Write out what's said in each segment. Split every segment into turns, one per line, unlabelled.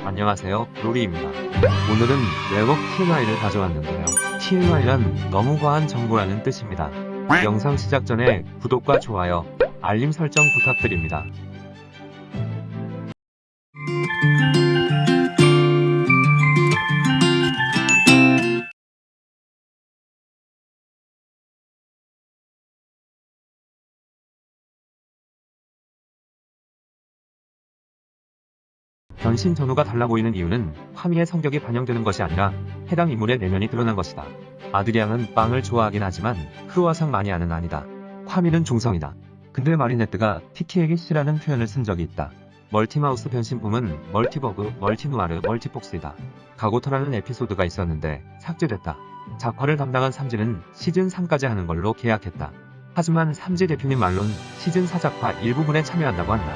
안녕하세요, 로리입니다. 오늘은 랩업 TMI를 가져왔는데요. TMI란 너무 과한 정보라는 뜻입니다. 영상 시작 전에 구독과 좋아요, 알림 설정 부탁드립니다. 변신 전후가 달라 보이는 이유는 화미의 성격이 반영되는 것이 아니라 해당 인물의 내면이 드러난 것이다. 아드리앙은 빵을 좋아하긴 하지만 크로와상 마니아는 아니다. 화미는 중성이다. 근데 마리네트가 티키에게 씨라는 표현을 쓴 적이 있다. 멀티마우스 변신품은 멀티버그, 멀티누아르, 멀티폭스이다. 가고터라는 에피소드가 있었는데 삭제됐다. 작화를 담당한 삼지는 시즌3까지 하는 걸로 계약했다. 하지만 삼지 대표님 말론 시즌4 작화 일부분에 참여한다고 한다.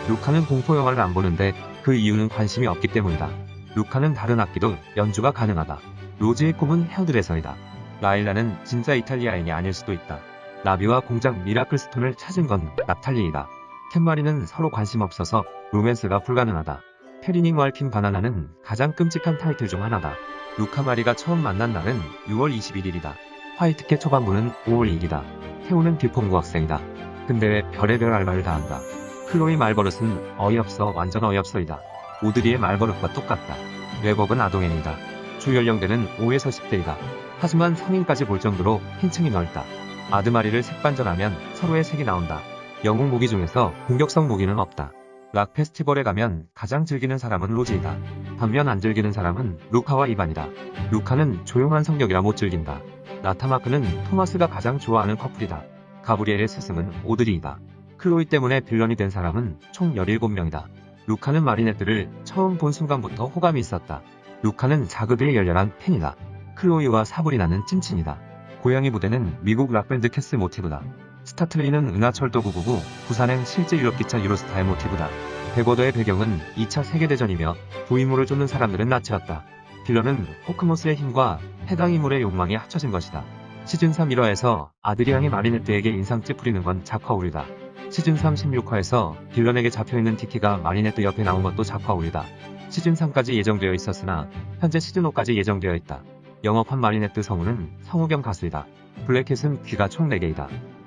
루카는 공포영화를 안 보는데 그 이유는 관심이 없기 때문이다. 루카는 다른 악기도 연주가 가능하다. 로즈의 꿈은 헤어드레서이다. 라일라는 진짜 이탈리아인이 아닐 수도 있다. 나비와 공작 미라클 스톤을 찾은 건 나탈리이다. 캔마리는 서로 관심 없어서 로맨스가 불가능하다. 페리닝 왈킨 바나나는 가장 끔찍한 타이틀 중 하나다. 루카 마리가 처음 만난 날은 6월 21일이다. 화이트캣 초반부는 5월 2일이다. 태우는 듀퐁구 학생이다. 근데 왜 별의별 알바를 다 한다. 클로이 말버릇은 어이없어 완전 어이없어이다. 오드리의 말버릇과 똑같다. 랩업은 아동애니다. 주 연령대는 5에서 10대이다. 하지만 성인까지 볼 정도로 팬층이 넓다. 아드마리를 색반전하면 서로의 색이 나온다. 영웅 무기 중에서 공격성 무기는 없다. 락 페스티벌에 가면 가장 즐기는 사람은 로즈이다. 반면 안 즐기는 사람은 루카와 이반이다. 루카는 조용한 성격이라 못 즐긴다. 나타마크는 토마스가 가장 좋아하는 커플이다. 가브리엘의 스승은 오드리이다. 클로이 때문에 빌런이 된 사람은 총 17명이다. 루카는 마리네트를 처음 본 순간부터 호감이 있었다. 루카는 자그드의 열렬한 팬이다. 클로이와 사브리나는 찐친이다. 고양이 부대는 미국 락밴드 캐슬 모티브다. 스타틀리는 은하철도 999, 부산행 실제 유럽기차 유로스타의 모티브다. 백워더의 배경은 2차 세계대전이며 부인물을 쫓는 사람들은 나치였다. 빌런은 호크모스의 힘과 해당 인물의 욕망이 합쳐진 것이다. 시즌3 1화에서 아드리앙이 마리네트에게 인상 찌푸리는 건 작화 오류다. 시즌3 16화에서 빌런에게 잡혀있는 티키가 마리네트 옆에 나온 것도 작화 오류다. 시즌3까지 예정되어 있었으나 현재 시즌5까지 예정되어 있다. 영업한 마리네트 성우는 성우겸 가수이다. 블랙캣은 귀가 총 4개이다.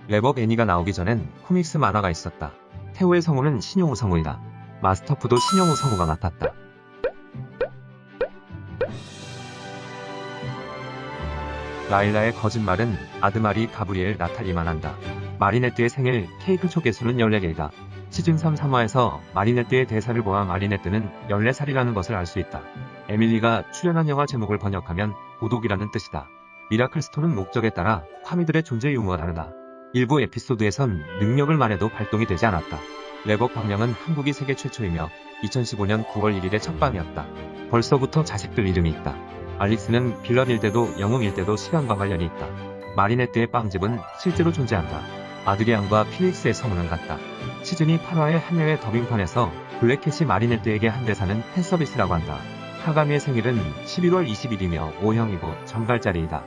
랩업 애니가 나오기 전엔 코믹스 만화가 있었다. 태호의 성우는 신용우 성우이다. 마스터프도 신용우 성우가 맡았다. 라일라의 거짓말은 아드마리, 가브리엘, 나탈리만 한다. 마리네트의 생일 케이크 초개수는 14개이다. 시즌3 3화에서 마리네트의 대사를 보아 마리네트는 14살이라는 것을 알 수 있다. 에밀리가 출연한 영화 제목을 번역하면 고독이라는 뜻이다. 미라클 스톤은 목적에 따라 화미들의 존재 유무가 다르다. 일부 에피소드에선 능력을 말해도 발동이 되지 않았다. 랩업 방영은 한국이 세계 최초이며 2015년 9월 1일의 첫밤이었다. 벌써부터 자식들 이름이 있다. 알릭스는 빌런일 때도 영웅일 때도 시간과 관련이 있다. 마리네트의 빵집은 실제로 존재한다. 아드리앙과 필릭스의 성우는 같다. 시즌이 8화의 한 해외 더빙판에서 블랙캣이 마리네트에게 한 대사는 팬서비스라고 한다. 카가미의 생일은 11월 20일이며 O형이고 정갈자리이다.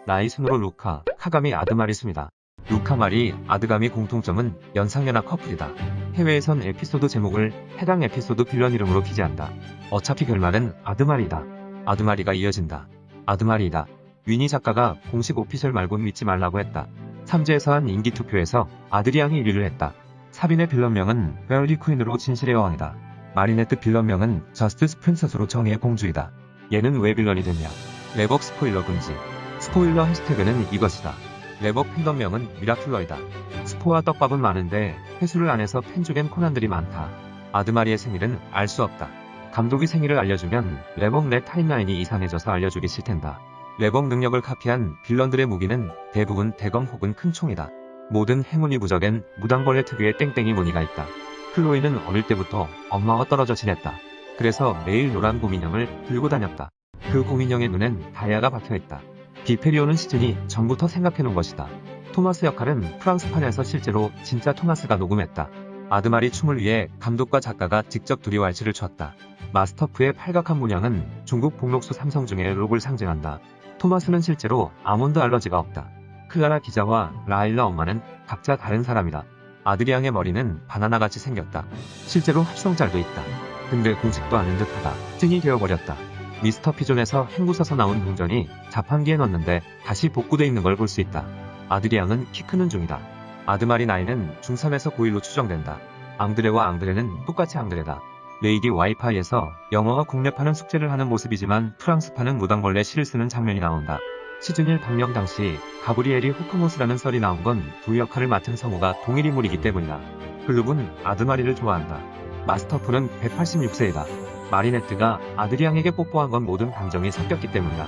나이 순으로 루카, 카가미, 아드마리 순이다. 루카 마리, 아드가미 공통점은 연상연하 커플이다. 해외에선 에피소드 제목을 해당 에피소드 빌런 이름으로 기재한다. 어차피 결말은 아드마리다. 아드마리가 이어진다. 아드마리이다. 위니 작가가 공식 오피셜 말곤 믿지 말라고 했다. 3지에서 한 인기투표에서 아드리앙이 1위를 했다. 사빈의 빌런명은 베얼리 퀸으로 진실의 여왕이다. 마리네트 빌런명은 저스티스 프린세스로 정의의 공주이다. 얘는 왜 빌런이 됐냐? 랩업 스포일러 금지. 스포일러 해시태그는 이것이다. 랩업 팬덤명은 미라큘러이다. 스포와 떡밥은 많은데 회수를 안 해서 팬 중엔 코난들이 많다. 아드마리의 생일은 알 수 없다. 감독이 생일을 알려주면 랩업 내 타임라인이 이상해져서 알려주기 싫텐다. 랩업 능력을 카피한 빌런들의 무기는 대부분 대검 혹은 큰 총이다. 모든 행운이 부적엔 무당벌레 특유의 땡땡이 무늬가 있다. 클로이는 어릴 때부터 엄마와 떨어져 지냈다. 그래서 매일 노란 곰인형을 들고 다녔다. 그 곰인형의 눈엔 다이아가 박혀있다. 비페리오는 시즌이 전부터 생각해놓은 것이다. 토마스 역할은 프랑스판에서 실제로 진짜 토마스가 녹음했다. 아드마리 춤을 위해 감독과 작가가 직접 둘이 왈츠를 췄다. 마스터프의 팔각한 문양은 중국 복록수 삼성 중의 록을 상징한다. 토마스는 실제로 아몬드 알러지가 없다. 클라라 기자와 라일라 엄마는 각자 다른 사람이다. 아드리앙의 머리는 바나나같이 생겼다. 실제로 합성짤도 있다. 근데 공식도 않은 듯하다. 찐이 되어버렸다. 미스터 피존에서 헹구서서 나온 동전이 자판기에 넣었는데 다시 복구돼 있는 걸 볼 수 있다. 아드리앙은 키 크는 중이다. 아드마리 나이는 중3에서 고1로 추정된다. 앙드레와 앙드레는 똑같이 앙드레다. 레이디 와이파이에서 영어와 국내파는 숙제를 하는 모습이지만 프랑스파는 무당벌레 시를 쓰는 장면이 나온다. 시즌 1 방영 당시 가브리엘이 호크모스라는 썰이 나온 건 두 역할을 맡은 성우가 동일 인물이기 때문이다. 글룹은 아드마리를 좋아한다. 마스터풀은 186세이다. 마리네트가 아드리앙에게 뽀뽀한 건 모든 감정이 섞였기 때문이다.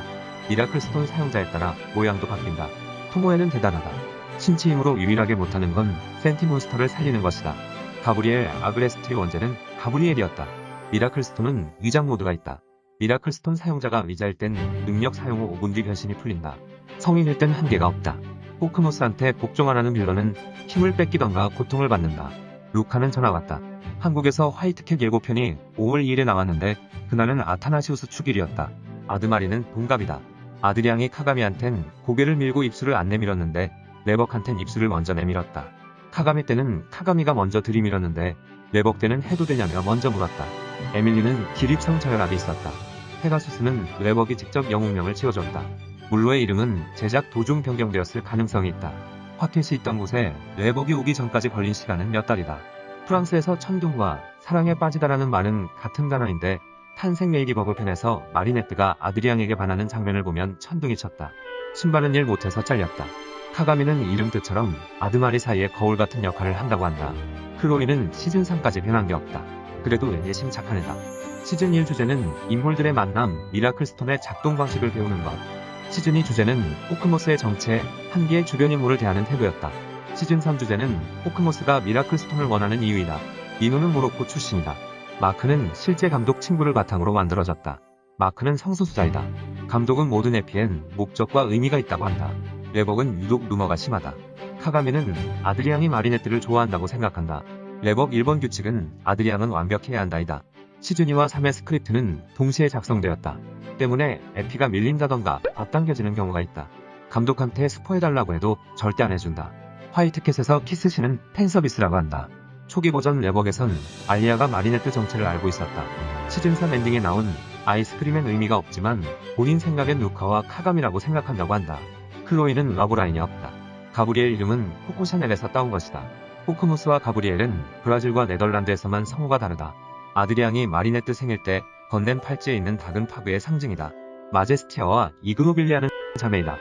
미라클스톤 사용자에 따라 모양도 바뀐다. 토모에는 대단하다. 신치 힘으로 유일하게 못하는 건 센티몬스터를 살리는 것이다. 가브리엘 아그레스트의 원제는 가브리엘이었다. 미라클스톤은 위장 모드가 있다. 미라클스톤 사용자가 위자일 땐 능력 사용 후 5분 뒤 변신이 풀린다. 성인일 땐 한계가 없다. 호크모스한테 복종하라는 빌런은 힘을 뺏기던가 고통을 받는다. 루카는 전화 왔다. 한국에서 화이트캣 예고편이 5월 2일에 나왔는데 그날은 아타나시우스 축일이었다. 아드마리는 동갑이다. 아드리앙이 카가미한텐 고개를 밀고 입술을 안 내밀었는데 레벅한텐 입술을 먼저 내밀었다. 카가미 때는 카가미가 먼저 들이밀었는데 레벅 때는 해도 되냐며 먼저 물었다. 에밀리는 기립성 저혈압이 있었다. 페가수스는 레벅이 직접 영웅명을 지어줬다. 물로의 이름은 제작 도중 변경되었을 가능성이 있다. 화켓이 있던 곳에 레벅이 오기 전까지 걸린 시간은 몇 달이다. 프랑스에서 천둥과 사랑에 빠지다라는 말은 같은 단어인데 탄생 레이디버그 편에서 마리네트가 아드리앙에게 반하는 장면을 보면 천둥이 쳤다. 신발은 일 못해서 잘렸다. 카가미는 이름 뜻처럼 아드마리 사이에 거울 같은 역할을 한다고 한다. 클로이는 시즌3까지 변한 게 없다. 그래도 예심 착한 애다. 시즌1 주제는 인물들의 만남, 미라클스톤의 작동 방식을 배우는 것. 시즌2 주제는 호크모스의 정체, 한기의 주변 인물을 대하는 태도였다. 시즌3 주제는 호크모스가 미라클스톤을 원하는 이유이다. 니노는 모로코 출신이다. 마크는 실제 감독 친구를 바탕으로 만들어졌다. 마크는 성소수자이다. 감독은 모든 에피엔 목적과 의미가 있다고 한다. 레벅은 유독 루머가 심하다. 카가미는 아드리앙이 마리네트를 좋아한다고 생각한다. 레벅 1번 규칙은 아드리앙은 완벽해야 한다이다. 시즌2와 3의 스크립트는 동시에 작성되었다. 때문에 에피가 밀린다던가 앞당겨지는 경우가 있다. 감독한테 스포해달라고 해도 절대 안 해준다. 화이트캣에서 키스신은 팬서비스라고 한다. 초기 버전 레벅에선 알리아가 마리네트 정체를 알고 있었다. 시즌3 엔딩에 나온 아이스크림엔 의미가 없지만 본인 생각엔 루카와 카가미라고 생각한다고 한다. 클로이는 러브라인이 없다. 가브리엘 이름은 코코 샤넬에서 따온 것이다. 호크모스와 가브리엘은 브라질과 네덜란드에서만 성우가 다르다. 아드리앙이 마리네트 생일 때 건넨 팔찌에 있는 닭은 파그의 상징이다. 마제스티아와 이그노빌리아는 자매이다.